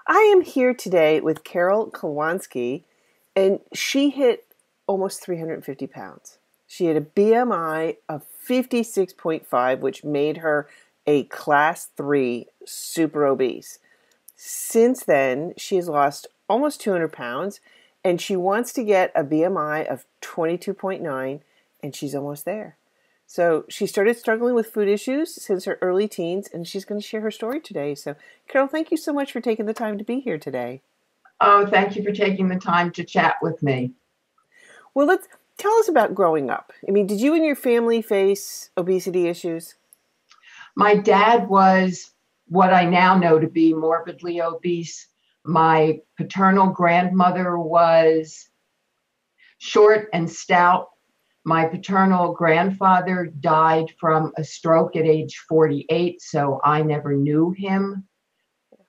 I am here today with Carole Klawansky, and she hit almost 350 pounds. She had a BMI of 56.5, which made her a class 3 super obese. Since then, she has lost almost 200 pounds, and she wants to get a BMI of 22.9, and she's almost there. So she started struggling with food issues since her early teens, and she's going to share her story today. So, Carole, thank you so much for taking the time to be here today. Oh, thank you for taking the time to chat with me. Well, let's tell us about growing up. I mean, did you and your family face obesity issues? My dad was what I now know to be morbidly obese. My paternal grandmother was short and stout. My paternal grandfather died from a stroke at age 48, so I never knew him.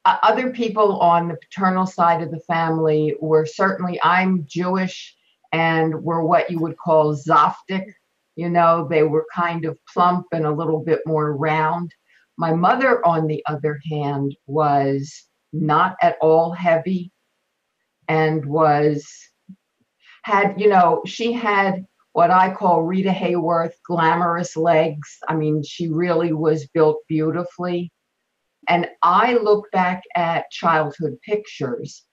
Other people on the paternal side of the family were certainly, I'm Jewish, and were what you would call zaftig. You know, they were kind of plump and a little bit more round. My mother, on the other hand, was not at all heavy and she had what I call Rita Hayworth glamorous legs. I mean, she really was built beautifully. And I look back at childhood pictures,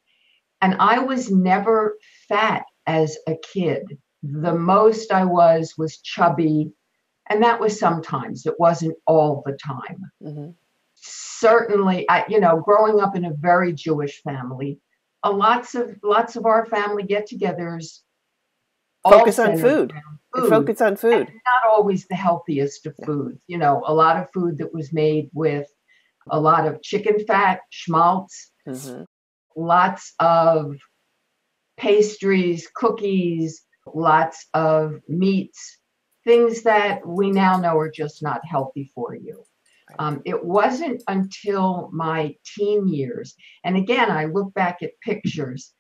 and I was never fat as a kid. The most I was chubby, and that was sometimes. It wasn't all the time. Mm-hmm. Certainly, growing up in a very Jewish family, lots of our family get-togethers all Focus on centered food. around Focus on food. and not always the healthiest of foods. You know, a lot of food that was made with a lot of chicken fat, schmaltz, Mm-hmm. lots of pastries, cookies, lots of meats, things that we now know are just not healthy for you. It wasn't until my teen years, and again, I look back at pictures,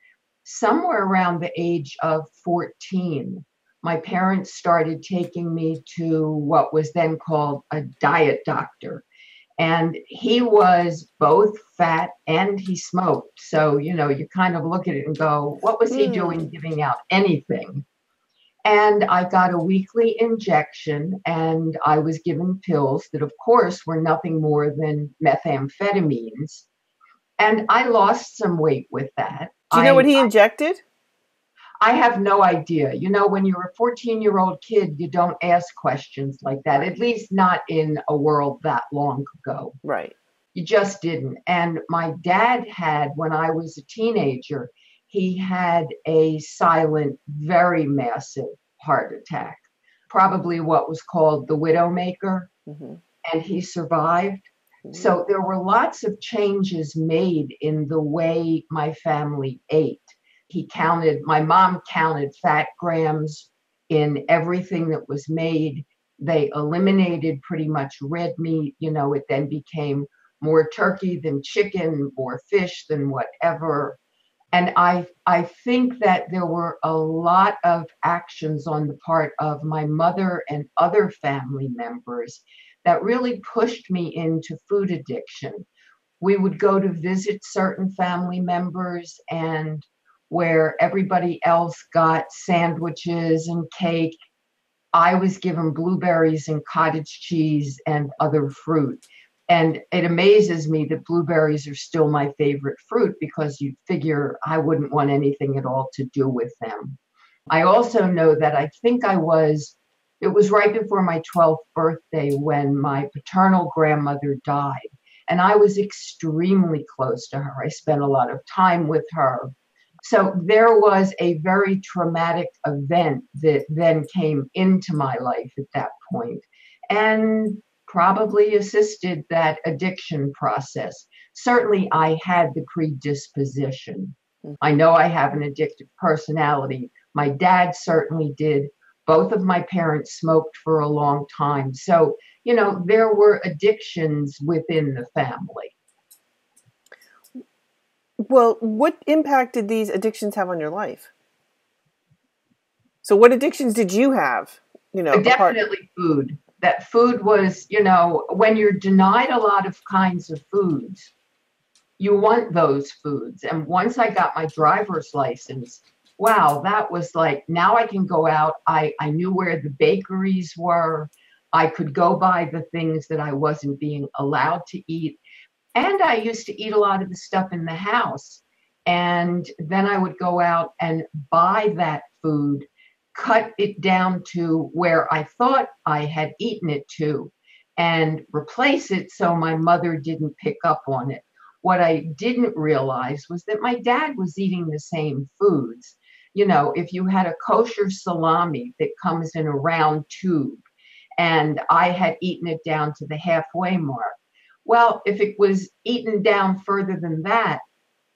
somewhere around the age of 14, my parents started taking me to what was then called a diet doctor. And he was both fat and he smoked. So, you kind of look at it and go, what was he doing giving out anything? And I got a weekly injection, and I was given pills that, of course, were nothing more than methamphetamines. And I lost some weight with that. Do you know what he injected? I have no idea. You know, when you're a 14-year-old kid, you don't ask questions like that, at least not in a world that long ago. Right. You just didn't. And my dad had, when I was a teenager, he had a silent, very massive heart attack, probably what was called the widowmaker, Mm-hmm. and he survived. Mm-hmm. So there were lots of changes made in the way my family ate. My mom counted fat grams in everything that was made. They eliminated pretty much red meat. You know, it then became more turkey than chicken, more fish than whatever. And I think that there were a lot of actions on the part of my mother and other family members that really pushed me into food addiction. We would go to visit certain family members, and where everybody else got sandwiches and cake, I was given blueberries and cottage cheese and other fruit. And it amazes me that blueberries are still my favorite fruit, because you'd figure I wouldn't want anything at all to do with them. I also know that it was right before my 12th birthday when my paternal grandmother died. And I was extremely close to her. I spent a lot of time with her. So there was a very traumatic event that then came into my life at that point, and probably assisted that addiction process. Certainly, I had the predisposition. I know I have an addictive personality. My dad certainly did. Both of my parents smoked for a long time. So, there were addictions within the family. Well, what impact did these addictions have on your life? So what addictions did you have? Definitely food. That food was, when you're denied a lot of kinds of foods, you want those foods. And once I got my driver's license, wow, that was like, now I can go out. I knew where the bakeries were. I could go buy the things that I wasn't being allowed to eat. And I used to eat a lot of the stuff in the house. And then I would go out and buy that food, cut it down to where I thought I had eaten it to, and replace it so my mother didn't pick up on it. What I didn't realize was that my dad was eating the same foods. You know, if you had a kosher salami that comes in a round tube, and I had eaten it down to the halfway mark. Well, if it was eaten down further than that,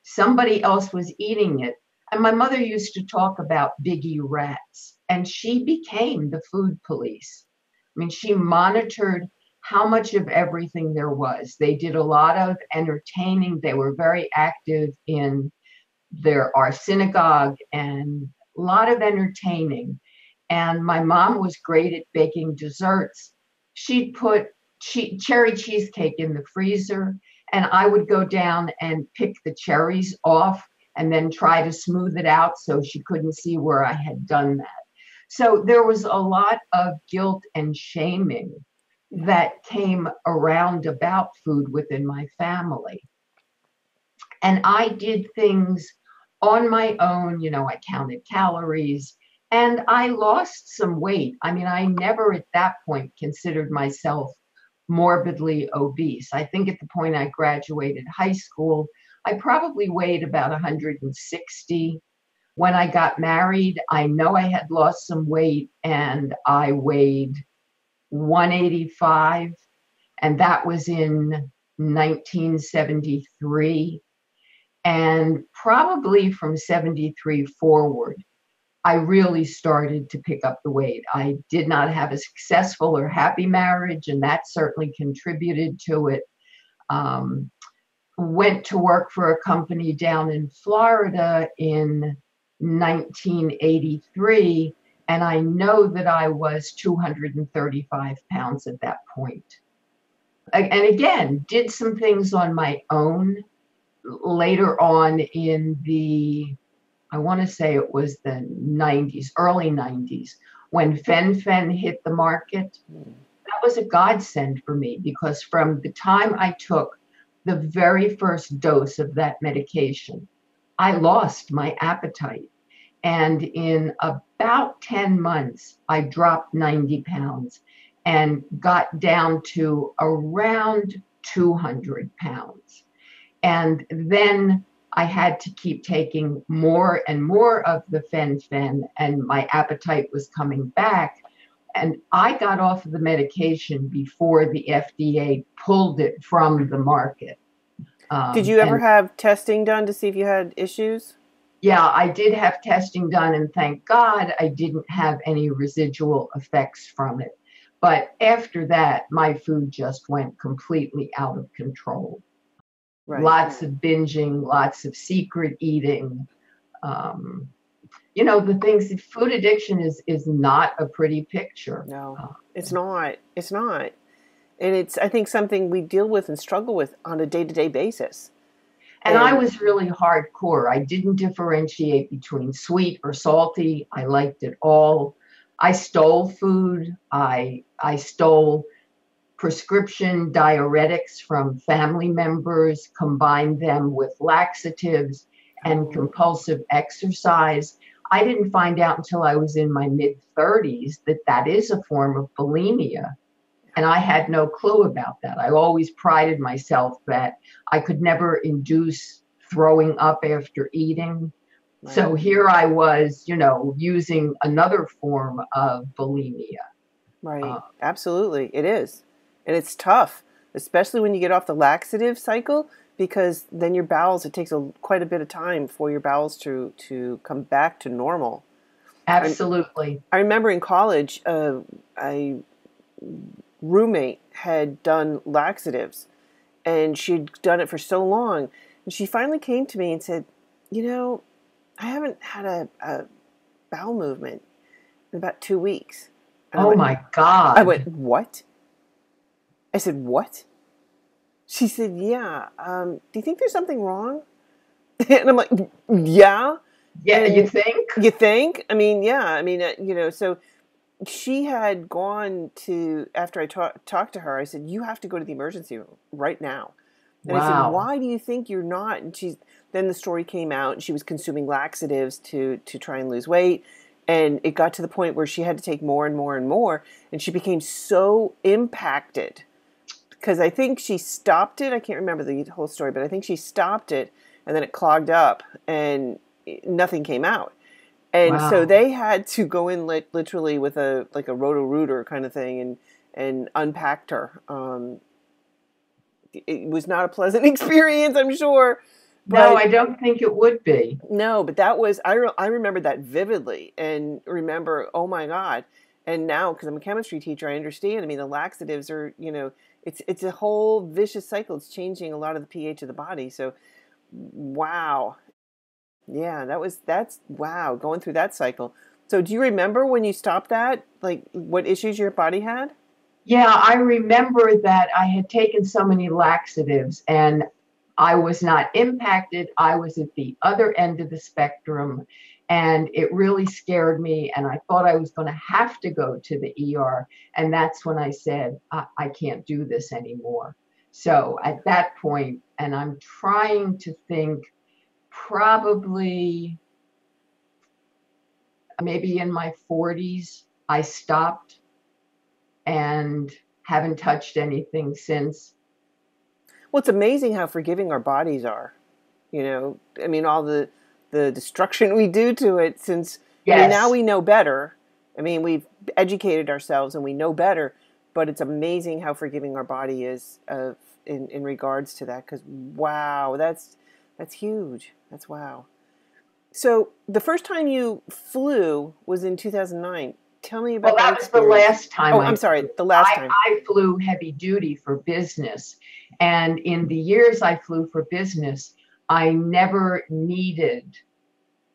somebody else was eating it. And my mother used to talk about biggie rats, and she became the food police. I mean, she monitored how much of everything there was. They did a lot of entertaining. They were very active in our synagogue and a lot of entertaining. And my mom was great at baking desserts. She'd put cherry cheesecake in the freezer, and I would go down and pick the cherries off and then try to smooth it out so she couldn't see where I had done that. So there was a lot of guilt and shaming that came around about food within my family. And I did things on my own. You know, I counted calories and I lost some weight. I mean, I never at that point considered myself morbidly obese. I think at the point I graduated high school, I probably weighed about 160. When I got married, I know I had lost some weight and I weighed 185, and that was in 1973. And probably from 73 forward, I really started to pick up the weight. I did not have a successful or happy marriage, and that certainly contributed to it. Went to work for a company down in Florida in 1983, and I know that I was 235 pounds at that point. And again, did some things on my own. Later on in I want to say it was the 90s, early 90s, when fen-phen hit the market. That was a godsend for me, because from the time I took the very first dose of that medication, I lost my appetite. And in about 10 months, I dropped 90 pounds and got down to around 200 pounds. And then I had to keep taking more and more of the fen-phen, and my appetite was coming back. And I got off of the medication before the FDA pulled it from the market. Did you ever have testing done to see if you had issues? Yeah, I did have testing done, and thank God I didn't have any residual effects from it. But after that, my food just went completely out of control. Right. Lots of binging, lots of secret eating. You know, the things that food addiction is not a pretty picture. No, it's not. It's not. And it's, I think, something we deal with and struggle with on a day-to-day basis. And I was really hardcore. I didn't differentiate between sweet or salty. I liked it all. I stole food. I stole prescription diuretics from family members, combined them with laxatives and compulsive exercise. I didn't find out until I was in my mid-30s that that is a form of bulimia. And I had no clue about that. I always prided myself that I could never induce throwing up after eating. Right. So here I was, you know, using another form of bulimia. Right. Absolutely. It is. And it's tough, especially when you get off the laxative cycle, because then your bowels, it takes quite a bit of time for your bowels to come back to normal. Absolutely. I remember in college, a roommate had done laxatives, and she'd done it for so long. And she finally came to me and said, you know, I haven't had a bowel movement in about 2 weeks. And my God. I went, what? I said, what? she said, yeah, do you think there's something wrong? And I'm like, yeah. Yeah, you And think? you think? I mean, yeah. I mean, so she had gone to, after I talked to her, I said, you have to go to the emergency room right now. And I said, Wow. why do you think you're not? And then the story came out, and she was consuming laxatives to try and lose weight. And it got to the point where she had to take more and more and more. And she became so impacted because I think she stopped it. I can't remember the whole story, but I think she stopped it, and then it clogged up and nothing came out. And so Wow. they had to go in literally with a roto-rooter kind of thing and unpacked her. It was not a pleasant experience, I'm sure, No, but I don't think it would be. no, but that was I remember that vividly and remember, oh my God. And now, because I'm a chemistry teacher, I understand. I mean, the laxatives are, it's a whole vicious cycle. It's changing a lot of the pH of the body. So, wow. Yeah, that's wow, going through that cycle. So do you remember when you stopped that? Like what issues your body had? Yeah, I remember that I had taken so many laxatives and I was not impacted. I was at the other end of the spectrum and it really scared me. And I thought I was going to have to go to the ER. And that's when I said, I can't do this anymore. So at that point, and I'm trying to think, probably maybe in my 40s, I stopped and haven't touched anything since. Well, it's amazing how forgiving our bodies are. I mean, all the destruction we do to it since, I mean, now Yes. we know better. I mean, we've educated ourselves and we know better, but it's amazing how forgiving our body is in regards to that. Because wow, that's huge. That's wow. So the first time you flew was in 2009. Tell me Well, about that that was the experience. last time Oh, I I'm sorry, flew. the last time. I flew heavy duty for business. And in the years I flew for business, I never needed,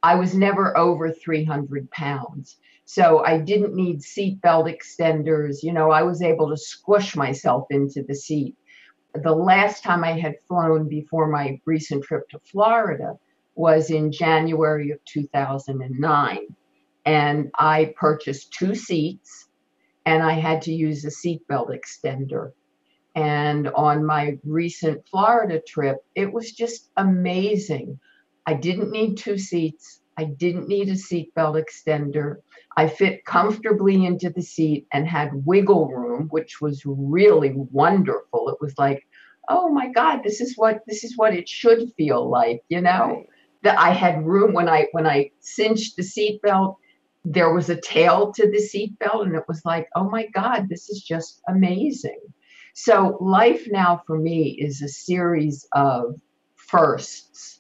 I was never over 300 pounds. So I didn't need seatbelt extenders. I was able to squish myself into the seat. The last time I had flown before my recent trip to Florida was in January of 2009. And I purchased two seats and I had to use a seatbelt extender. And on my recent Florida trip, it was just amazing. I didn't need two seats. I didn't need a seatbelt extender. I fit comfortably into the seat and had wiggle room, which was really wonderful. It was like, oh my God, this is what it should feel like. Right. That I had room when I cinched the seatbelt, there was a tail to the seatbelt, and it was like, oh my God, this is just amazing. So life now for me is a series of firsts,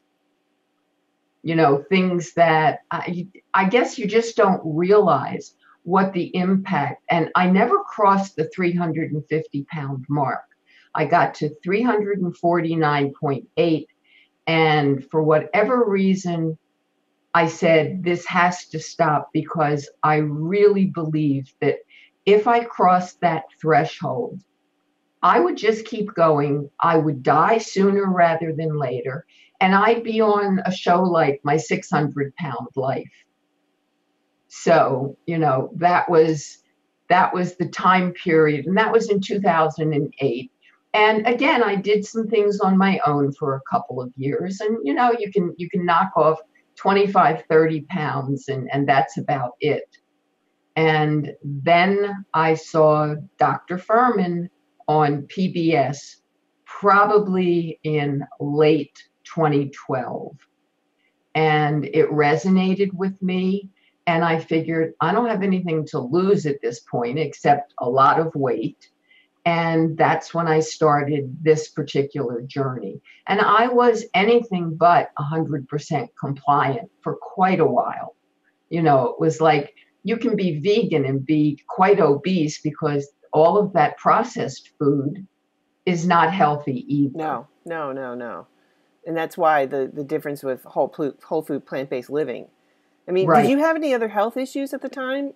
things that I guess you just don't realize what the impact. And I never crossed the 350-pound mark. I got to 349.8. And for whatever reason, I said, this has to stop because I really believe that if I crossed that threshold, I would just keep going. I would die sooner rather than later. And I'd be on a show like My 600-Pound Life. So, that was the time period. And that was in 2008. And again, I did some things on my own for a couple of years. And you can knock off 25, 30 pounds and that's about it. And then I saw Dr. Furman on PBS, probably in late 2012. And it resonated with me. And I figured I don't have anything to lose at this point except a lot of weight. And that's when I started this particular journey. And I was anything but 100% compliant for quite a while. It was like you can be vegan and be quite obese because all of that processed food is not healthy either. No, no, no, no. And that's why the difference with whole food plant-based living. I mean, did Right. you have any other health issues at the time?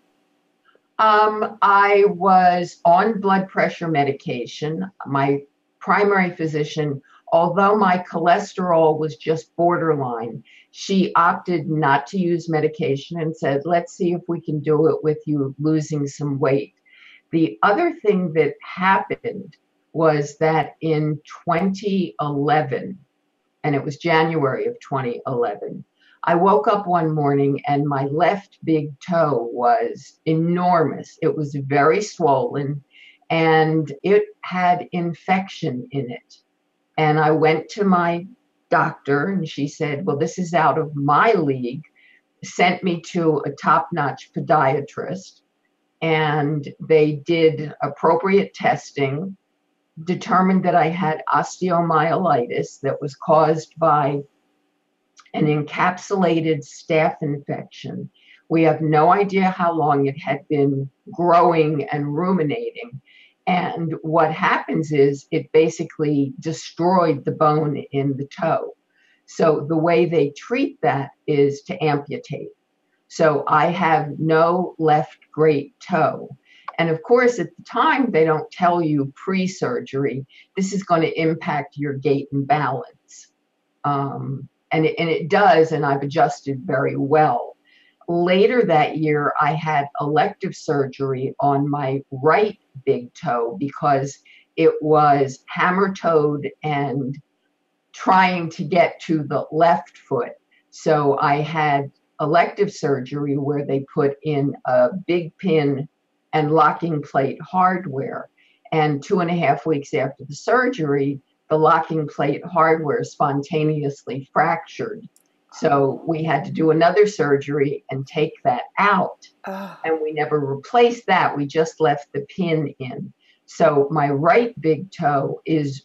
I was on blood pressure medication. My primary physician, although my cholesterol was just borderline, she opted not to use medication and said, let's see if we can do it with you losing some weight. The other thing that happened was that in 2011, and it was January of 2011, I woke up one morning and my left big toe was enormous. It was very swollen and it had infection in it. And I went to my doctor and she said, well, this is out of my league, sent me to a top-notch podiatrist, and they did appropriate testing, determined that I had osteomyelitis that was caused by an encapsulated staph infection. We have no idea how long it had been growing and ruminating. And what happens is it basically destroyed the bone in the toe. So the way they treat that is to amputate. So I have no left great toe. And of course, at the time, they don't tell you pre-surgery, this is going to impact your gait and balance. And it does, and I've adjusted very well. Later that year, I had elective surgery on my right big toe because it was hammer-toed and trying to get to the left foot. So I had elective surgery where they put in a big pin and locking plate hardware. And 2.5 weeks after the surgery, the locking plate hardware spontaneously fractured. So we had to do another surgery and take that out. Oh. And we never replaced that. We just left the pin in. So my right big toe is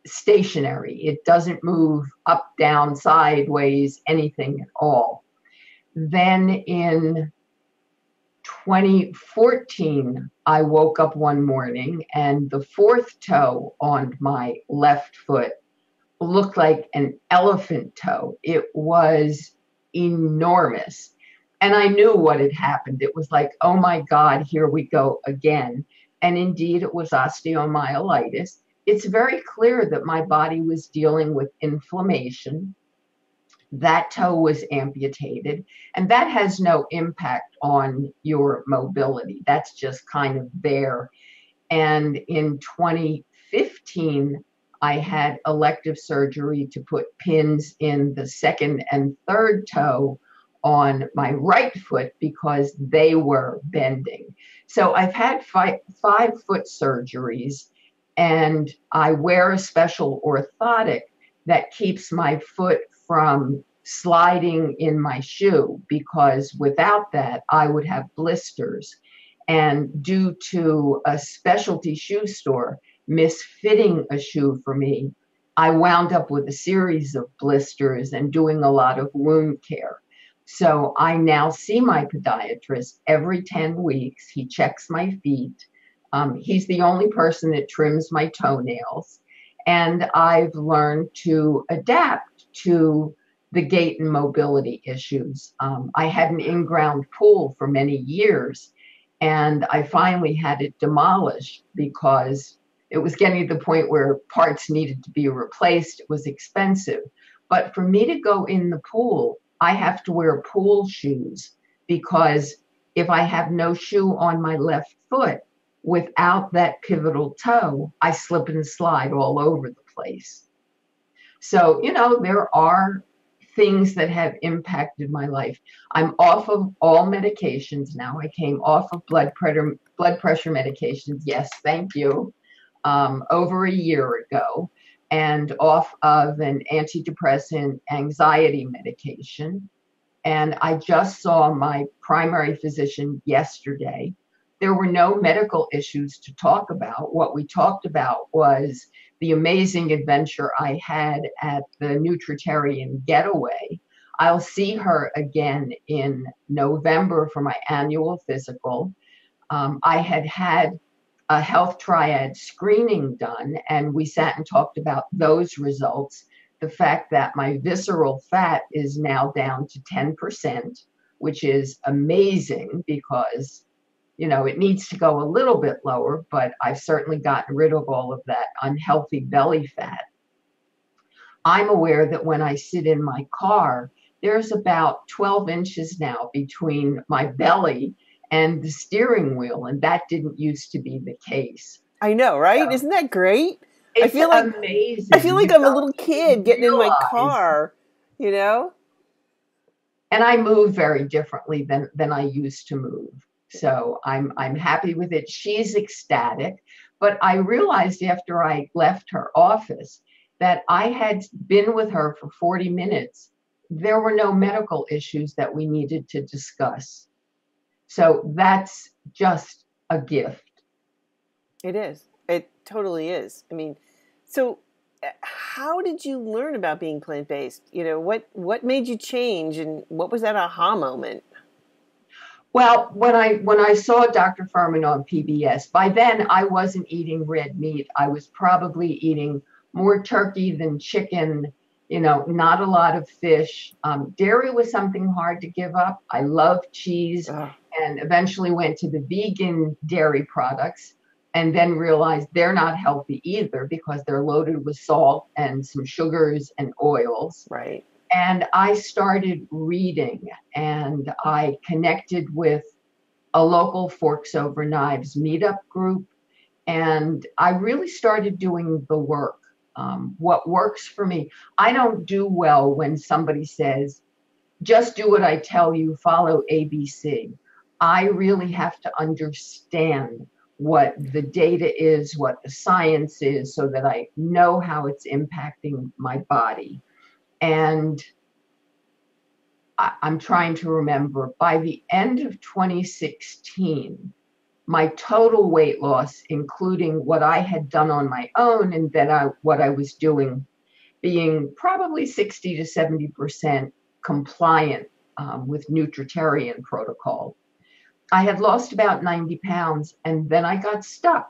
stationary. It doesn't move up, down, sideways, anything at all. Then in 2014, I woke up one morning and the fourth toe on my left foot looked like an elephant toe. It was enormous. And I knew what had happened. It was like, oh my God, here we go again. And indeed, it was osteomyelitis. It's very clear that my body was dealing with inflammation. That toe was amputated, and that has no impact on your mobility. That's just kind of there. And in 2015, I had elective surgery to put pins in the second and third toe on my right foot because they were bending. So I've had five foot surgeries, and I wear a special orthotic that keeps my foot from sliding in my shoe, because without that, I would have blisters. And due to a specialty shoe store misfitting a shoe for me, I wound up with a series of blisters and doing a lot of wound care. So I now see my podiatrist every 10 weeks. He checks my feet. He's the only person that trims my toenails. And I've learned to adapt to the gait and mobility issues. I had an in-ground pool for many years, and I finally had it demolished because it was getting to the point where parts needed to be replaced. It was expensive. But for me to go in the pool, I have to wear pool shoes, because if I have no shoe on my left foot, without that pivotal toe, I slip and slide all over the place. So, there are things that have impacted my life. I'm off of all medications now. I came off of blood pressure medications. Yes, thank you. Over a year ago, and off of an antidepressant anxiety medication. And I just saw my primary physician yesterday. There were no medical issues to talk about. What we talked about was the amazing adventure I had at the Nutritarian Getaway. I'll see her again in November for my annual physical. I had a health triad screening done, and we sat and talked about those results. The fact that my visceral fat is now down to 10%, which is amazing because it needs to go a little bit lower, but I've certainly gotten rid of all of that unhealthy belly fat. I'm aware that when I sit in my car, there's about 12 inches now between my belly and the steering wheel, and that didn't used to be the case. I know, right? Isn't that great? It's amazing. I feel like I'm a little kid getting in my car, you know? And I move very differently than I used to move. So I'm happy with it. She's ecstatic. But I realized after I left her office that I had been with her for 40 minutes. There were no medical issues that we needed to discuss. So that's just a gift. It is. It totally is. I mean, so how did you learn about being plant-based? What made you change, and what was that aha moment? Well, when I saw Dr. Furman on PBS, by then I wasn't eating red meat. I was probably eating more turkey than chicken, not a lot of fish. Dairy was something hard to give up. I love cheese and eventually went to the vegan dairy products and then realized they're not healthy either because they're loaded with salt and some sugars and oils. Right. And I started reading, and I connected with a local Forks Over Knives meetup group, and I really started doing the work. What works for me, I don't do well when somebody says, just do what I tell you, follow ABC. I really have to understand what the data is, what the science is, so that I know how it's impacting my body. And I'm trying to remember, by the end of 2016, my total weight loss, including what I had done on my own and then what I was doing, being probably 60 to 70% compliant with nutritarian protocol. I had lost about 90 pounds, and then I got stuck.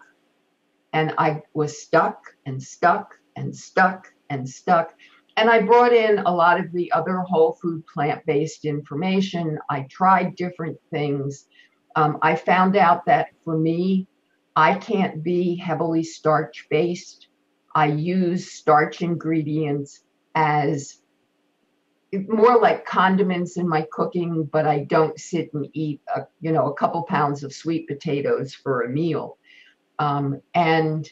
And I was stuck and stuck and stuck and stuck. And I brought in a lot of the other whole food plant-based information. I tried different things. I found out that for me, I can't be heavily starch-based. I use starch ingredients as more like condiments in my cooking, but I don't sit and eat a couple pounds of sweet potatoes for a meal. And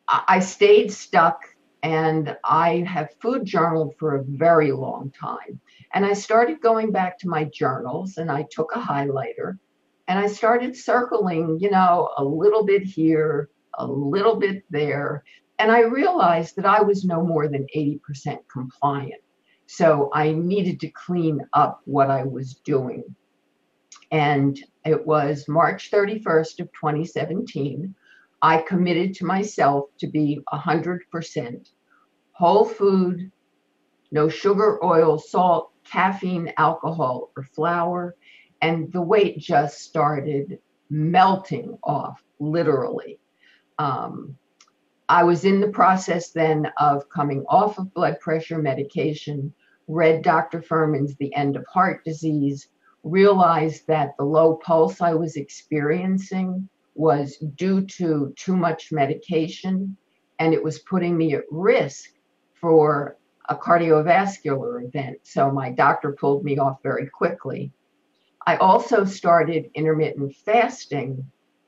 I stayed stuck. And I have food journaled for a very long time. And I started going back to my journals, and I took a highlighter and I started circling, a little bit here, a little bit there. And I realized that I was no more than 80% compliant. So I needed to clean up what I was doing. And it was March 31st of 2017. I committed to myself to be 100% whole food, no sugar, oil, salt, caffeine, alcohol, or flour. And the weight just started melting off, literally. I was in the process then of coming off of blood pressure medication, read Dr. Furman's The End of Heart Disease, realized that the low pulse I was experiencing was due to too much medication, and it was putting me at risk for a cardiovascular event. So my doctor pulled me off very quickly. I also started intermittent fasting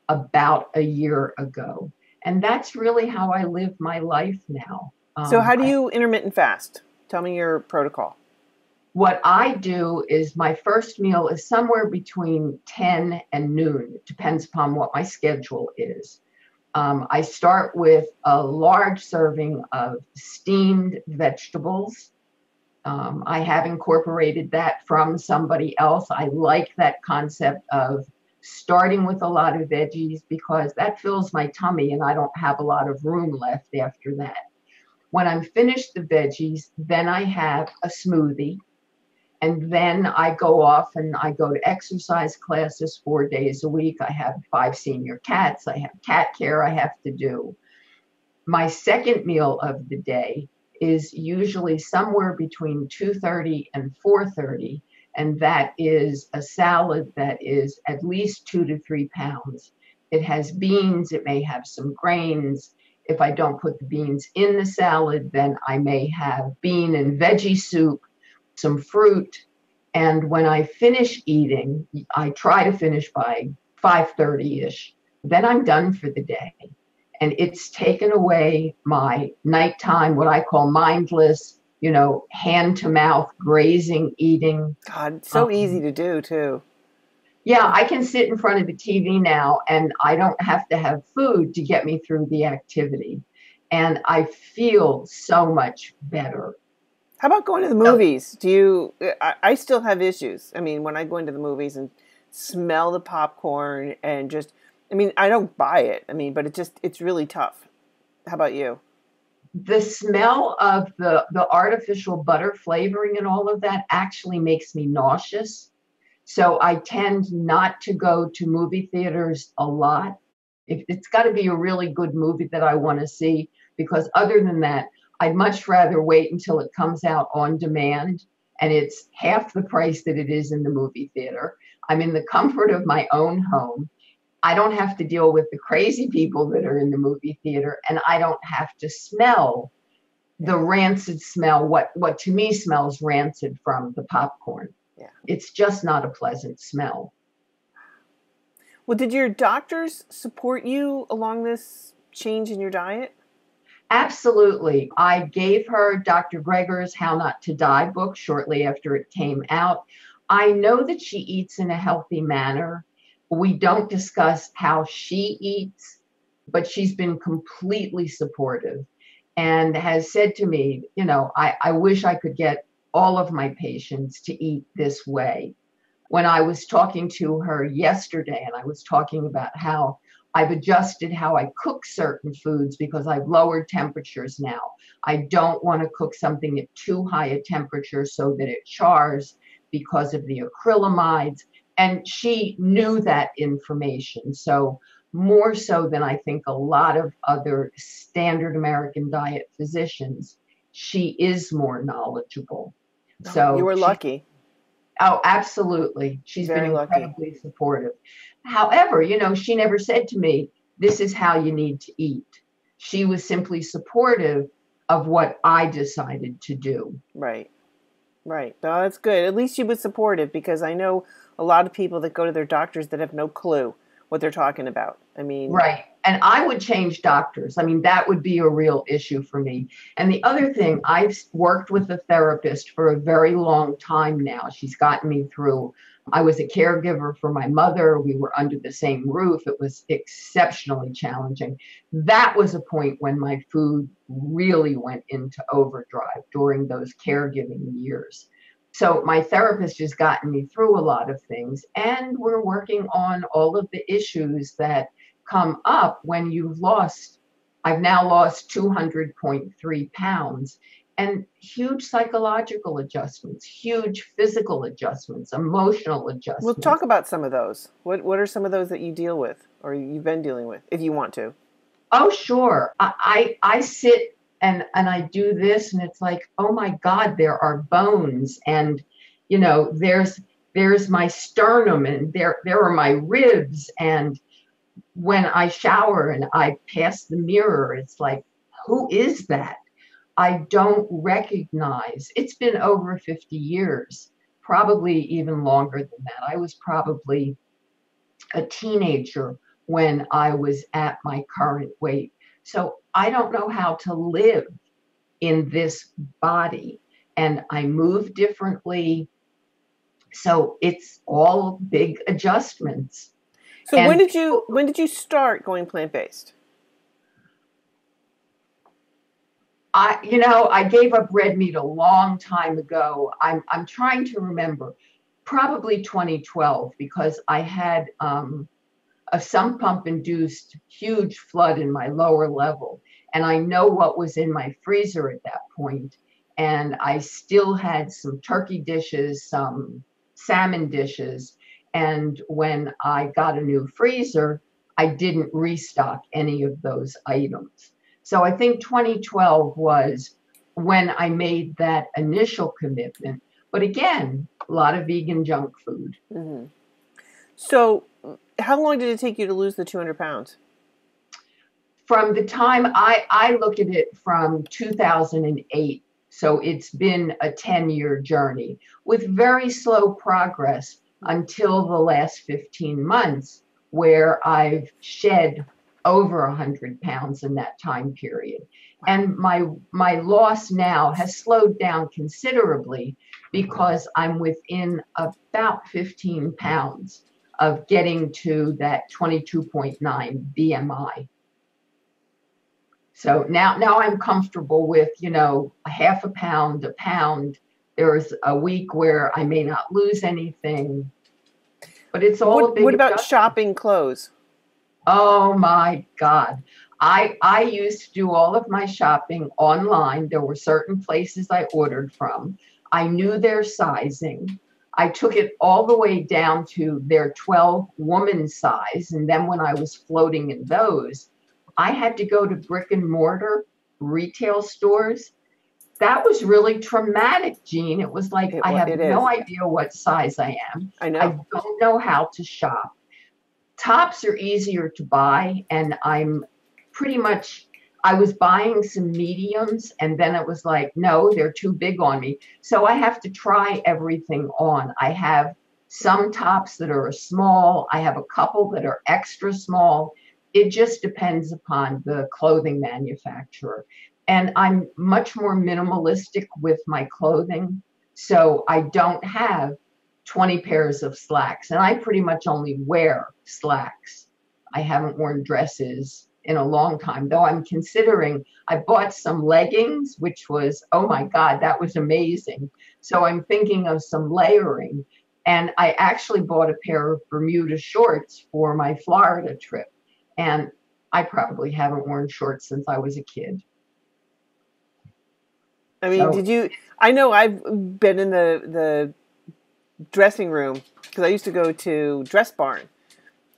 about a year ago, and that's really how I live my life now. So how do you intermittent fast? Tell me your protocol. What I do is my first meal is somewhere between 10 and noon. It depends upon what my schedule is. I start with a large serving of steamed vegetables. I have incorporated that from somebody else. I like that concept of starting with a lot of veggies because that fills my tummy and I don't have a lot of room left after that. When I'm finished the veggies, then I have a smoothie. And then I go off and I go to exercise classes 4 days a week. I have 5 senior cats. I have cat care I have to do. My second meal of the day is usually somewhere between 2:30 and 4:30. And that is a salad that is at least 2 to 3 pounds. It has beans, it may have some grains. If I don't put the beans in the salad, then I may have bean and veggie soup, some fruit. And when I finish eating, I try to finish by 5:30-ish. Then I'm done for the day. And it's taken away my nighttime, what I call mindless, hand to mouth grazing eating. God, so easy to do too. Yeah, I can sit in front of the TV now and I don't have to have food to get me through the activity. And I feel so much better. How about going to the movies? I still have issues. I mean, when I go into the movies and smell the popcorn and I don't buy it. I mean, but it's really tough. How about you? The smell of the artificial butter flavoring and all of that actually makes me nauseous. So I tend not to go to movie theaters a lot. It's got to be a really good movie that I want to see, because other than that, I'd much rather wait until it comes out on demand and it's half the price that it is in the movie theater. I'm in the comfort of my own home. I don't have to deal with the crazy people that are in the movie theater, and I don't have to smell the rancid smell, what to me smells rancid from the popcorn. Yeah. It's just not a pleasant smell. Well, did your doctors support you along this change in your diet? Absolutely. I gave her Dr. Greger's How Not to Die book shortly after it came out. I know that she eats in a healthy manner. We don't discuss how she eats, but she's been completely supportive and has said to me, I wish I could get all of my patients to eat this way. When I was talking to her yesterday and I was talking about how I've adjusted how I cook certain foods because I've lowered temperatures now. I don't want to cook something at too high a temperature so that it chars because of the acrylamides. And she knew that information. So more so than I think a lot of other standard American diet physicians, she is more knowledgeable. So you were lucky. Oh, absolutely. She's Very been incredibly supportive. However, she never said to me, this is how you need to eat. She was simply supportive of what I decided to do. Right. Right. No, that's good. At least she was supportive, because I know a lot of people that go to their doctors that have no clue what they're talking about. I mean, right. And I would change doctors. I mean, that would be a real issue for me. And the other thing, I've worked with a therapist for a very long time now. She's gotten me through. I was a caregiver for my mother. We were under the same roof. It was exceptionally challenging. That was a point when my food really went into overdrive during those caregiving years. So my therapist has gotten me through a lot of things, and we're working on all of the issues that come up when I've now lost 200.3 pounds, and huge psychological adjustments, huge physical adjustments, emotional adjustments. We'll talk about some of those. What are some of those that you deal with, or you've been dealing with, if you want to? Oh, sure. I sit and I do this, and it's like, oh my God, there are bones, and there's my sternum, and there are my ribs, and when I shower and I pass the mirror, it's like, who is that? I don't recognize. It's been over 50 years, probably even longer than that. I was probably a teenager when I was at my current weight. So I don't know how to live in this body, and I move differently. So it's all big adjustments. So when did you start going plant-based? I gave up red meat a long time ago. I'm trying to remember, probably 2012, because I had a sump pump induced huge flood in my lower level, and I know what was in my freezer at that point. And I still had some turkey dishes, some salmon dishes. And when I got a new freezer, I didn't restock any of those items. So I think 2012 was when I made that initial commitment. But again, a lot of vegan junk food. Mm-hmm. So how long did it take you to lose the 200 pounds? From the time I look at it from 2008, so it's been a 10-year journey with very slow progress until the last 15 months, where I've shed over 100 pounds in that time period. And my loss now has slowed down considerably because I'm within about 15 pounds of getting to that 22.9 BMI. So now I'm comfortable with, a half a pound, a pound. There's a week where I may not lose anything, but it's all a big What about adjustment. shopping clothes? Oh my God. I used to do all of my shopping online. There were certain places I ordered from. I knew their sizing. I took it all the way down to their 12 woman size. And then when I was floating in those, I had to go to brick and mortar retail stores. That was really traumatic, Jean. It was like, I have It no is. idea what size I am. I I know. don't know how to shop. Tops are easier to buy, and I'm pretty much, I was buying some mediums, and then it was like, no, they're too big on me. So I have to try everything on. I have some tops that are small. I have a couple that are extra small. It just depends upon the clothing manufacturer. And I'm much more minimalistic with my clothing. So I don't have 20 pairs of slacks. And I pretty much only wear slacks. I haven't worn dresses in a long time, though I'm considering, I bought some leggings, which was, oh my God, that was amazing. So I'm thinking of some layering. And I actually bought a pair of Bermuda shorts for my Florida trip. And I probably haven't worn shorts since I was a kid. I mean, So, I know I've been in the dressing room because I used to go to Dress Barn.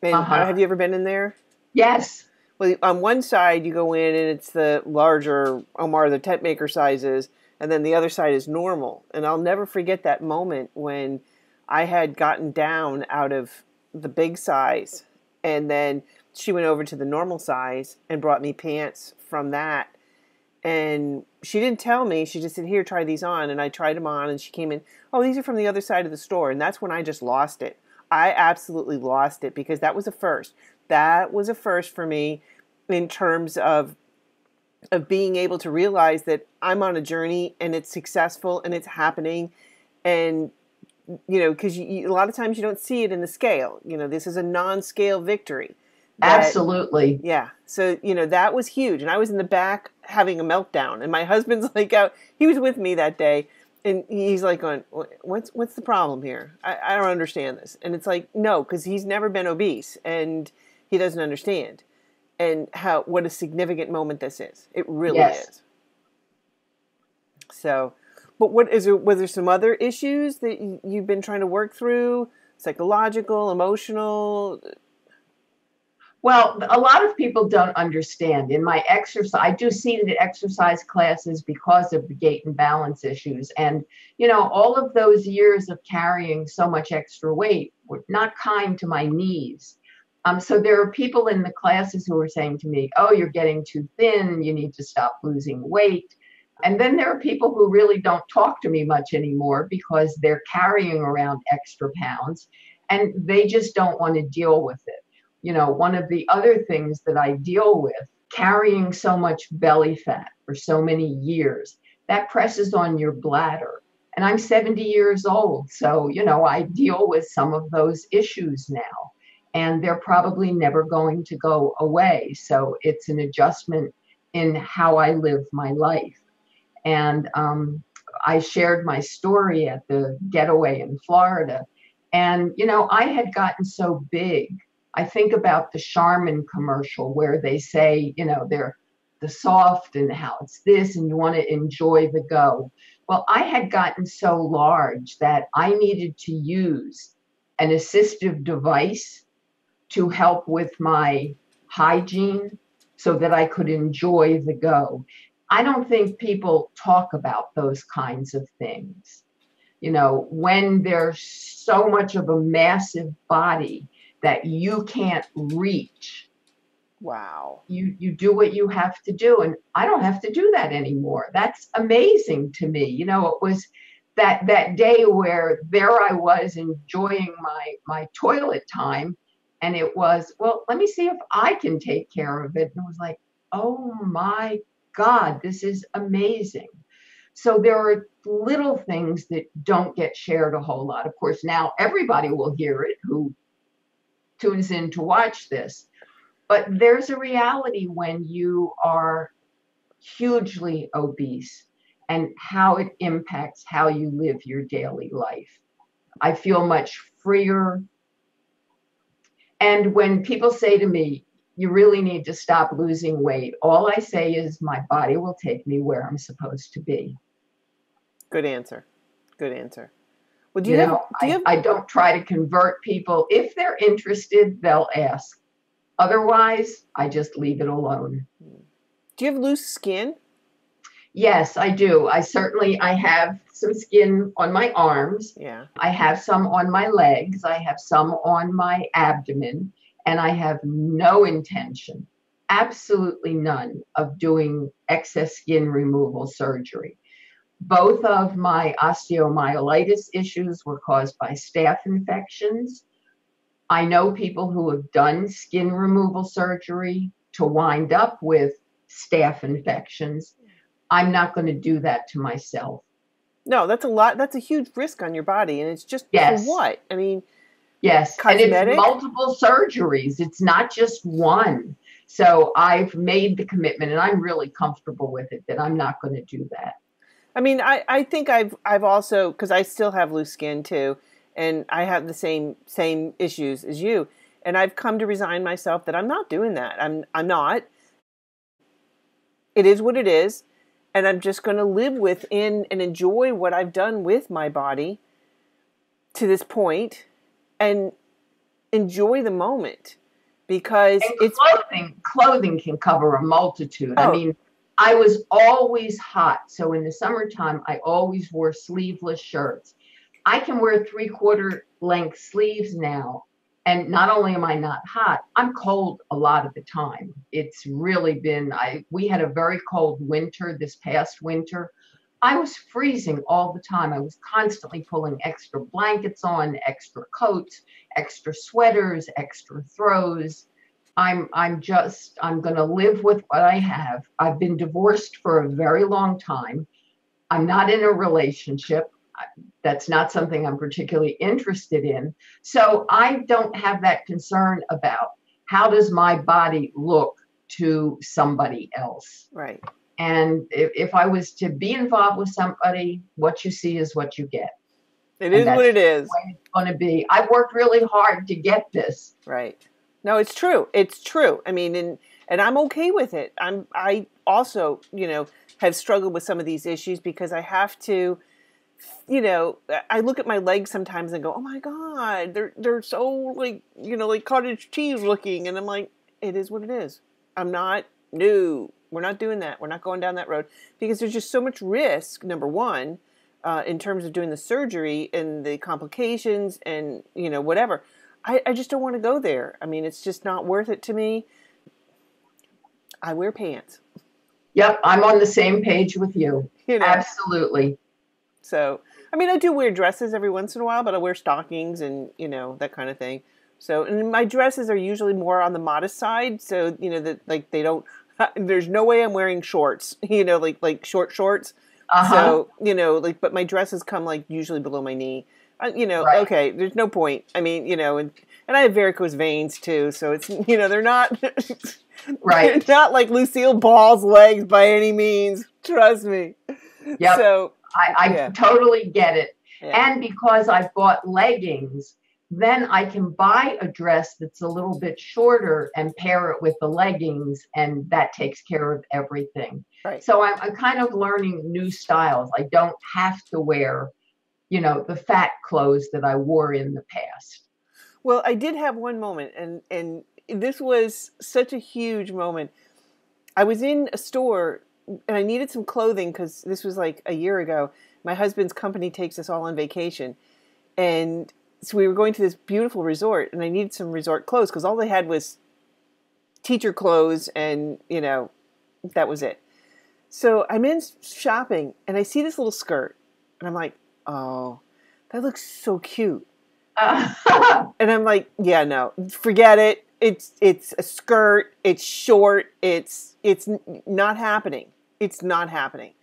And have you ever been in there? yes. Well, on one side you go in and it's the larger Omar the tent maker sizes, and then the other side is normal. And I'll never forget that moment when I had gotten down out of the big size, and then she went over to the normal size and brought me pants from that. And she didn't tell me. She just said, "Here, try these on." And I tried them on, and she came in, "Oh, these are from the other side of the store." And that's when I just lost it. I absolutely lost it because that was a first. That was a first for me in terms of being able to realize that I'm on a journey and it's successful and it's happening. And, because a lot of times you don't see it in the scale. This is a non-scale victory. Absolutely. Yeah. So, that was huge. And I was in the back having a meltdown. And my husband's like out, he was with me that day. And he's like going, what's the problem here? I don't understand this. And it's like, no, because he's never been obese and he doesn't understand. And what a significant moment this is. It really is. So, but was there some other issues that you've been trying to work through? Psychological, emotional? Well, a lot of people don't understand. In my exercise, I do seated exercise classes because of the gait and balance issues. And, all of those years of carrying so much extra weight were not kind to my knees. So there are people in the classes who are saying to me, oh, you're getting too thin. You need to stop losing weight. And then there are people who really don't talk to me much anymore because they're carrying around extra pounds and they just don't want to deal with it. One of the other things that I deal with, carrying so much belly fat for so many years, that presses on your bladder. And I'm 70 years old. So, I deal with some of those issues now. And they're probably never going to go away. So it's an adjustment in how I live my life. And I shared my story at the getaway in Florida. And, I had gotten so big. I think about the Charmin commercial where they say, they're the soft and how it's this and you want to enjoy the go. Well, I had gotten so large that I needed to use an assistive device to help with my hygiene so that I could enjoy the go. I don't think people talk about those kinds of things. when there's so much of a massive body that you can't reach. Wow. You do what you have to do. And I don't have to do that anymore. That's amazing to me. It was that day where there I was enjoying my toilet time. And it was, well, let me see if I can take care of it. And it was like, oh my God, this is amazing. So there are little things that don't get shared a whole lot. Of course, now everybody will hear it who tunes in to watch this. But there's a reality when you are hugely obese and how it impacts how you live your daily life. I feel much freer. And when people say to me, you really need to stop losing weight, all I say is my body will take me where I'm supposed to be. Good answer. Good answer. Well, I don't try to convert people. If they're interested, they'll ask. Otherwise, I just leave it alone. Do you have loose skin? Yes, I do. I have some skin on my arms. Yeah. I have some on my legs. I have some on my abdomen. And I have no intention, absolutely none, of doing excess skin removal surgery. Both of my osteomyelitis issues were caused by staph infections. I know people who have done skin removal surgery to wind up with staph infections. I'm not going to do that to myself. No, that's a lot. That's a huge risk on your body. And it's just Yes. For what? I mean, yes. Cosmetic? And it's multiple surgeries. It's not just one. So I've made the commitment, and I'm really comfortable with it, that I'm not going to do that. I mean, I think I've also, because I still have loose skin too, and I have the same issues as you, and I've come to resign myself that I'm not doing that. I'm not. It is what it is, and I'm just going to live within and enjoy what I've done with my body to this point, and enjoy the moment, because clothing can cover a multitude. Oh. I mean, I was always hot. So in the summertime, I always wore sleeveless shirts. I can wear 3/4 length sleeves now. And not only am I not hot, I'm cold a lot of the time. It's really been, we had a very cold winter this past winter. I was freezing all the time. I was constantly pulling extra blankets on, extra coats, extra sweaters, extra throws. I'm going to live with what I have. I've been divorced for a very long time. I'm not in a relationship. That's not something I'm particularly interested in. So I don't have that concern about how does my body look to somebody else. Right. And if I was to be involved with somebody, what you see is what you get. It is what it is. The way it's going to be. I've worked really hard to get this. Right. No, it's true. It's true. I mean, and I'm okay with it. I also, have struggled with some of these issues because I have to, I look at my legs sometimes and go, oh my God, they're so like cottage cheese looking. And I'm like, it is what it is. We're not doing that. We're not going down that road because there's just so much risk, number one, in terms of doing the surgery and the complications and, whatever. I just don't want to go there. I mean, it's just not worth it to me. I wear pants. Yep, I'm on the same page with you. Absolutely. So, I mean, I do wear dresses every once in a while, but I wear stockings and, that kind of thing. So, and my dresses are usually more on the modest side. So, they don't, there's no way I'm wearing shorts, like short shorts. So, but my dresses come usually below my knee. Right. Okay, there's no point. I mean, and I have varicose veins too, so it's, they're not, right. They're not like Lucille Ball's legs by any means. Trust me. Yep. So I totally get it. Yeah. And because I've bought leggings, then I can buy a dress that's a little bit shorter and pair it with the leggings, and that takes care of everything. Right. So I'm kind of learning new styles. I don't have to wear the fat clothes that I wore in the past. Well, I did have one moment, and this was such a huge moment. I was in a store and I needed some clothing because this was like a year ago. My husband's company takes us all on vacation. And so we were going to this beautiful resort, and I needed some resort clothes because all they had was teacher clothes, and, you know, that was it. So I'm in shopping, and I see this little skirt, and I'm like, oh, that looks so cute. And I'm like, yeah, no, forget it. It's a skirt. It's short. It's not happening. It's not happening.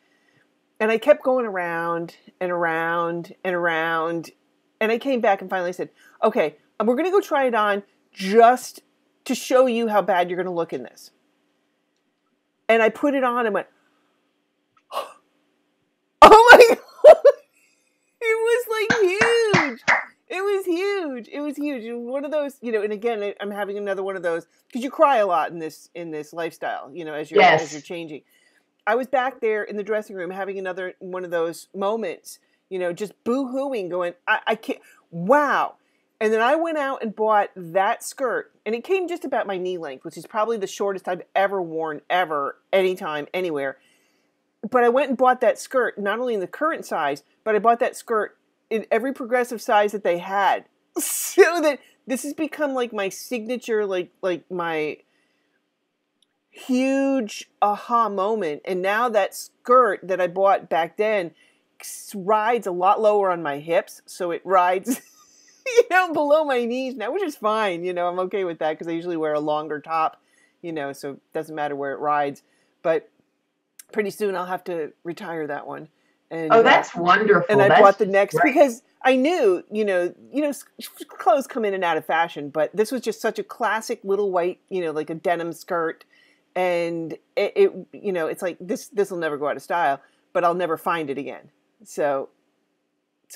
And I kept going around and around and around. And I came back and finally said, okay, we're going to go try it on just to show you how bad you're going to look in this. And I put it on and went, oh my God. It was like huge. It was huge. It was huge. And one of those, you know, and again, I'm having another one of those because you cry a lot in this lifestyle, you know, as you're changing. I was back there in the dressing room having another one of those moments, you know, just boo-hooing, going, I can't, wow. And then I went out and bought that skirt, and it came just about my knee length, which is probably the shortest I've ever worn, ever, anytime, anywhere. But I went and bought that skirt, not only in the current size, but I bought that skirt in every progressive size that they had. So that this has become like my signature, like my huge aha moment. And now that skirt that I bought back then rides a lot lower on my hips. So it rides, you know, below my knees now, which is fine. You know, I'm okay with that because I usually wear a longer top, you know, so it doesn't matter where it rides. But pretty soon I'll have to retire that one. And, oh, that's wonderful. And I that's bought the next great. because I knew, you know, clothes come in and out of fashion, but this was just such a classic little white, you know, like a denim skirt. And it you know, it's like this will never go out of style, but I'll never find it again. So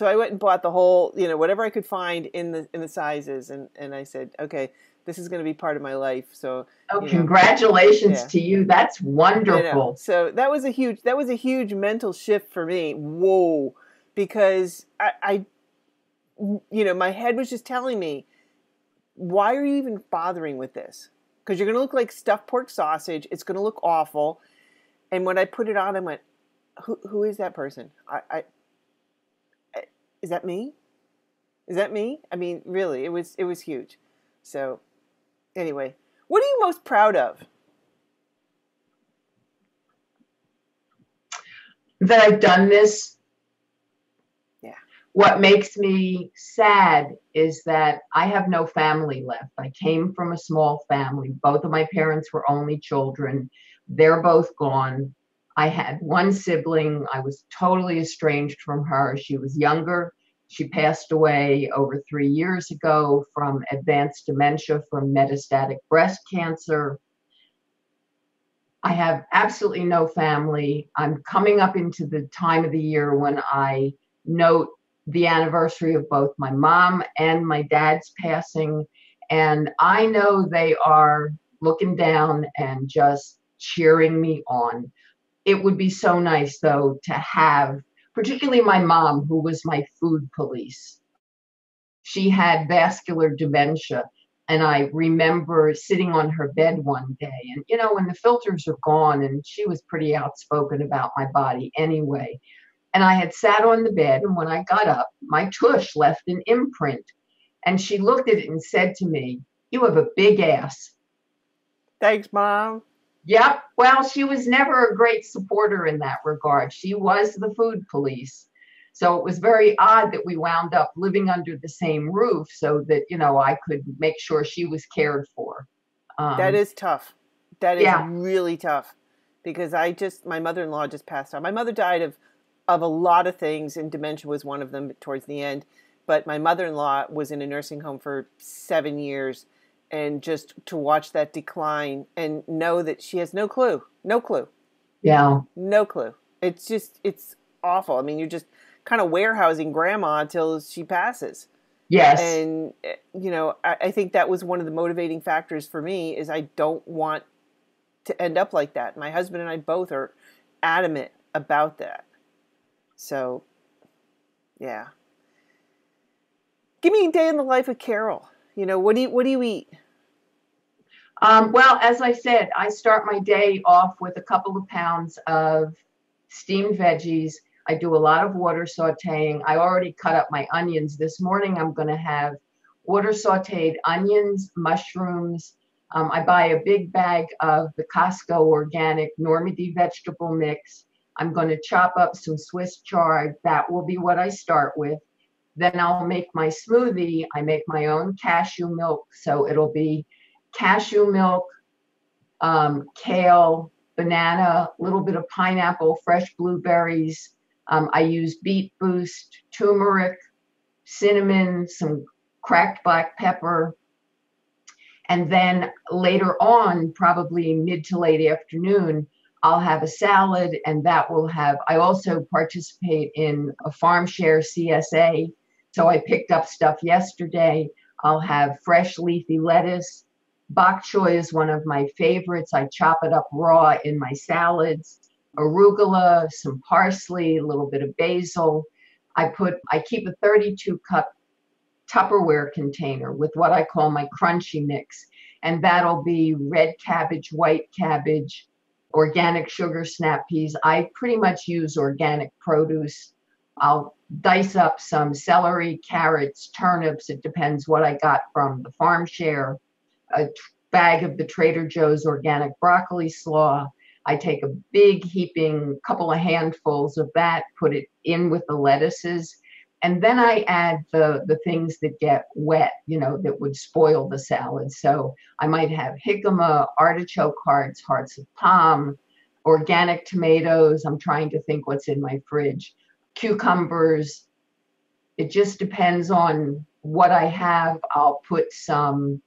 I went and bought the whole, you know, whatever I could find in the sizes, and I said, okay, this is going to be part of my life. So, oh, you know, congratulations yeah. to you. That's wonderful. So that was a huge mental shift for me. Whoa, because I you know, my head was just telling me, why are you even bothering with this? Because you're going to look like stuffed pork sausage. It's going to look awful. And when I put it on, I went, who is that person? Is that me? Is that me? I mean, really, it was huge. So anyway, what are you most proud of? That I've done this. Yeah. What makes me sad is that I have no family left. I came from a small family. Both of my parents were only children. They're both gone. I had one sibling. I was totally estranged from her. She was younger. She passed away over 3 years ago from advanced dementia from metastatic breast cancer. I have absolutely no family. I'm coming up into the time of the year when I note the anniversary of both my mom and my dad's passing. And I know they are looking down and just cheering me on. It would be so nice, though, to have, particularly my mom, who was my food police. She had vascular dementia. And I remember sitting on her bed one day, and, you know, when the filters are gone, and she was pretty outspoken about my body anyway. And I had sat on the bed, and when I got up, my tush left an imprint. And she looked at it and said to me, "You have a big ass." Thanks, Mom. Yep. Well, she was never a great supporter in that regard. She was the food police. So it was very odd that we wound up living under the same roof so that, you know, I could make sure she was cared for. That is tough. That is yeah. really tough because my mother-in-law just passed on. My mother died of a lot of things, and dementia was one of them towards the end. But my mother-in-law was in a nursing home for 7 years, and just to watch that decline and know that she has no clue. Yeah. No clue. It's awful. I mean, you're just kind of warehousing grandma until she passes. Yes. And, you know, I think that was one of the motivating factors for me is I don't want to end up like that. My husband and I both are adamant about that. So, yeah. Give me a day in the life of Carole. You know, what do you eat? Well, as I said, I start my day off with a couple of pounds of steamed veggies. I do a lot of water sauteing. I already cut up my onions. This morning, I'm going to have water sauteed onions, mushrooms. I buy a big bag of the Costco organic Normandy vegetable mix. I'm going to chop up some Swiss chard. That will be what I start with. Then I'll make my smoothie. I make my own cashew milk. So it'll be cashew milk, kale, banana, a little bit of pineapple, fresh blueberries. I use beet boost, turmeric, cinnamon, some cracked black pepper. And then later on, probably mid to late afternoon, I'll have a salad, and that will have, I also participate in a farm share CSA. So I picked up stuff yesterday. I'll have fresh leafy lettuce. Bok choy is one of my favorites. I chop it up raw in my salads. Arugula, some parsley, a little bit of basil. I keep a 32 cup Tupperware container with what I call my crunchy mix. And that'll be red cabbage, white cabbage, organic sugar snap peas. I pretty much use organic produce. I'll dice up some celery, carrots, turnips. It depends what I got from the farm share. A bag of the Trader Joe's organic broccoli slaw. I take a big heaping, couple of handfuls of that, put it in with the lettuces. And then I add the things that get wet, that would spoil the salad. So I might have jicama, artichoke hearts of palm, organic tomatoes. I'm trying to think what's in my fridge. Cucumbers. It just depends on what I have. I'll put some,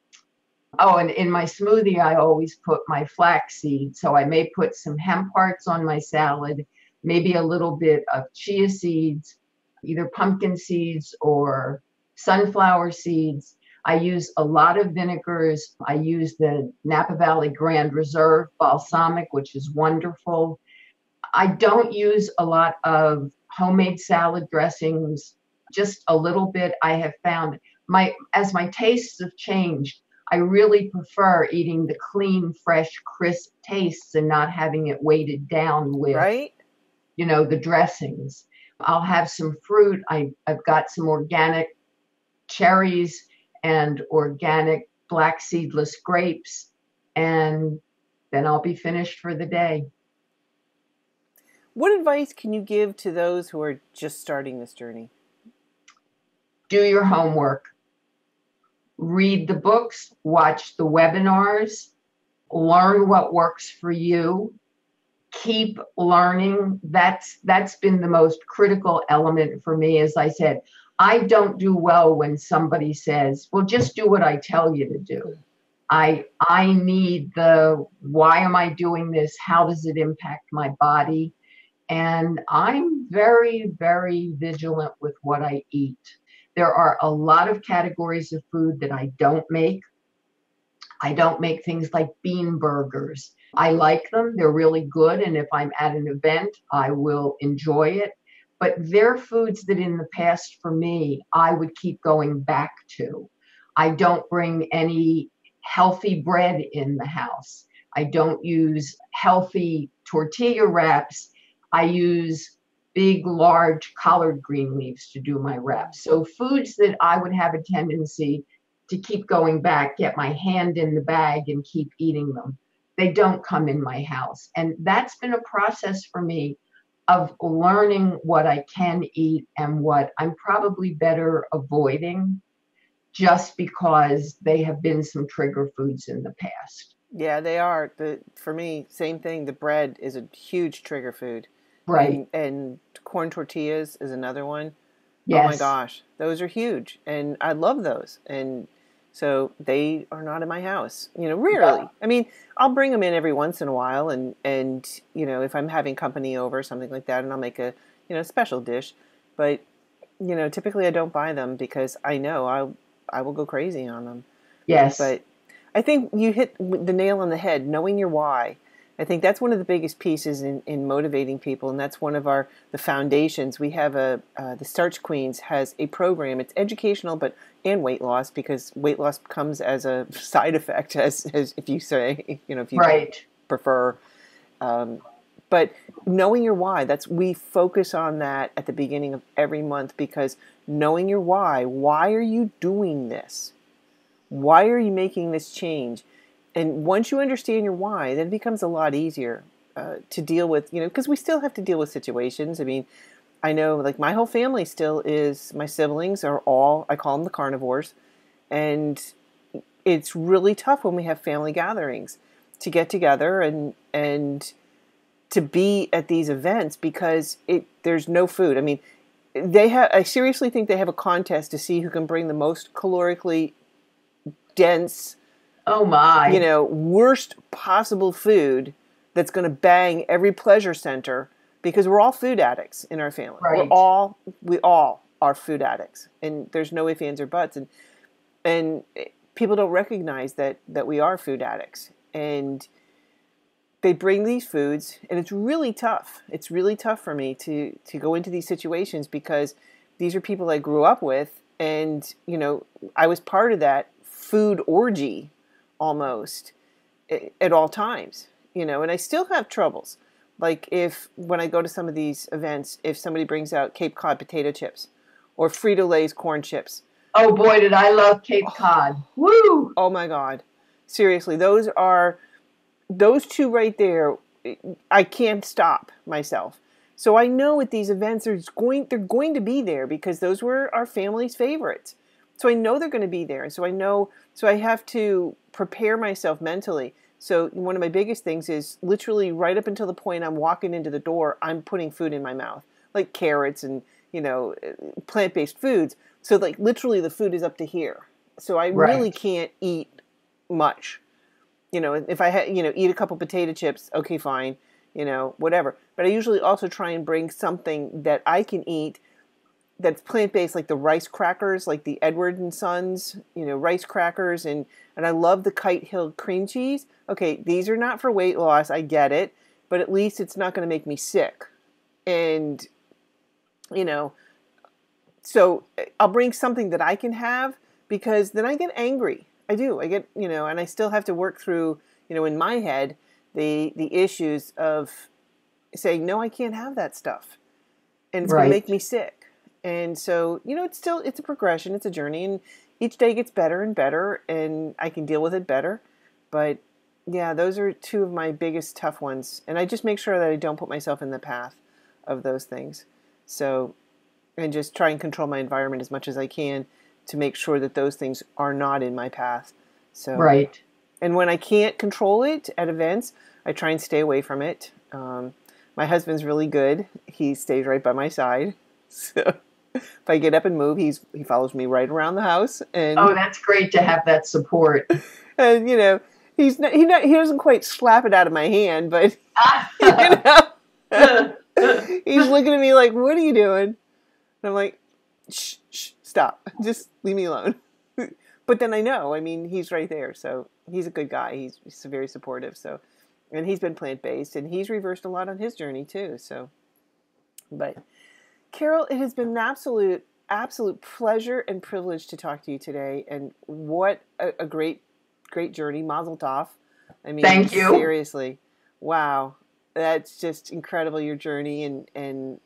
and in my smoothie, I always put my flaxseed. So I may put some hemp hearts on my salad, maybe a little bit of chia seeds, either pumpkin seeds or sunflower seeds. I use a lot of vinegars. I use the Napa Valley Grand Reserve balsamic, which is wonderful. I don't use a lot of homemade salad dressings, just a little bit. I have found as my tastes have changed, I really prefer eating the clean, fresh, crisp tastes and not having it weighted down with, Right? The dressings. I'll have some fruit. I've got some organic cherries and organic black seedless grapes, and then I'll be finished for the day. What advice can you give to those who are just starting this journey? Do your homework. Read the books, watch the webinars, learn what works for you. Keep learning. That's been the most critical element for me. As I said, I don't do well when somebody says, well, just do what I tell you to do. I need why am I doing this? How does it impact my body? And I'm very, very vigilant with what I eat. There are a lot of categories of food that I don't make. I don't make things like bean burgers. I like them. They're really good. And if I'm at an event, I will enjoy it. But they're foods that in the past for me, I would keep going back to. I don't bring any healthy bread in the house. I don't use healthy tortilla wraps. I use big, large collard green leaves to do my wraps. So foods that I would have a tendency to keep going back, get my hand in the bag and keep eating them. They don't come in my house. And that's been a process for me of learning what I can eat and what I'm probably better avoiding, just because they have been some trigger foods in the past. Yeah, they are. For me, same thing. The bread is a huge trigger food. Right. And corn tortillas is another one. Yes. Oh my gosh, those are huge. And I love those. And so they are not in my house, rarely. Yeah. I mean, I'll bring them in every once in a while and if I'm having company over, something like that, and I'll make a, special dish. But, typically I don't buy them because I know I will go crazy on them. Yes. But I think you hit the nail on the head, knowing your why. I think that's one of the biggest pieces in motivating people, and that's one of the foundations. We have the Starch Queens has a program. It's educational, but and weight loss, because weight loss comes as a side effect, as if you say, if you Right. prefer. But knowing your why, we focus on that at the beginning of every month, because knowing your why are you doing this? Why are you making this change? And once you understand your why, then it becomes a lot easier to deal with, because we still have to deal with situations. I mean, I know, like, my whole family still is, my siblings are all, I call them the carnivores. And it's really tough when we have family gatherings to get together and to be at these events, because there's no food. I mean, I seriously think they have a contest to see who can bring the most calorically dense, Oh my. worst possible food that's going to bang every pleasure center, because we're all food addicts in our family. Right. We all are food addicts, and there's no ifs, ands, or buts. And people don't recognize that we are food addicts, and they bring these foods, and it's really tough. It's really tough for me to go into these situations, because these are people I grew up with, and I was part of that food orgy almost at all times, and I still have troubles. Like, when I go to some of these events, if somebody brings out Cape Cod potato chips or Frito-Lay's corn chips. Oh boy, did I love Cape Cod. Woo! Oh my God. Seriously, those two right there, I can't stop myself. So I know at these events they're going to be there, because those were our family's favorites. So I know they're going to be there. And so I have to prepare myself mentally. So one of my biggest things is literally right up until the point I'm walking into the door, I'm putting food in my mouth, like carrots and, plant-based foods. So, like, literally the food is up to here. So I really can't eat much. If I eat a couple potato chips, okay, fine, whatever. But I usually also try and bring something that I can eat that's plant-based, like the rice crackers, like the Edward and Sons, rice crackers, and I love the Kite Hill cream cheese. Okay, these are not for weight loss, I get it, but at least it's not going to make me sick. And, so I'll bring something that I can have, because then I get angry. I do. I get, and I still have to work through, in my head, the issues of saying, no, I can't have that stuff. And it's going to make me sick. And so, it's a progression, it's a journey, and each day gets better and better, and I can deal with it better. But yeah, those are two of my biggest tough ones. And I just make sure that I don't put myself in the path of those things. So, and just try and control my environment as much as I can to make sure that those things are not in my path. So, right. And when I can't control it at events, I try and stay away from it. My husband's really good. He stays right by my side. So if I get up and move, he follows me right around the house. And oh, that's great to have that support. And he doesn't quite slap it out of my hand, but he's looking at me like, "What are you doing?" And I'm like, "Shh, stop. Just leave me alone." But then I know, he's right there. So he's a good guy. He's very supportive. So, and he's been plant-based, and he's reversed a lot on his journey too. So, but Carole, it has been an absolute pleasure and privilege to talk to you today. And what a great journey. Mazel tov. Thank you. Seriously. Wow. That's just incredible, your journey. And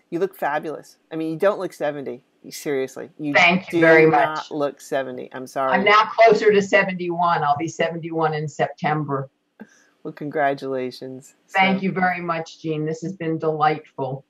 you look fabulous. You don't look 70. Seriously. Thank you very much. Do not look 70. I'm sorry. I'm now closer to 71. I'll be 71 in September. Well, congratulations. Thank you very much, Jean. This has been delightful.